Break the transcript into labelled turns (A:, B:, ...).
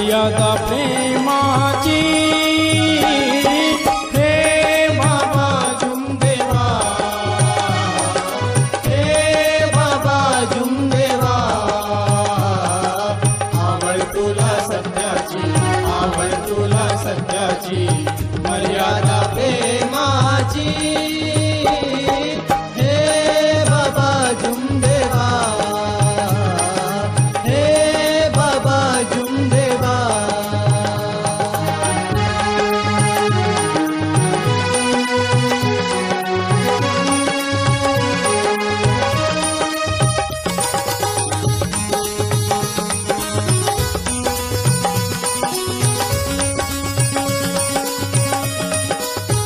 A: मर्यादा प्रेमाची। हे बाबा जुमदेवा, हे बाबा जुमदेवा, आवड तुला सत्याची, आवड तुला सत्याची, मर्यादा प्रेमाची।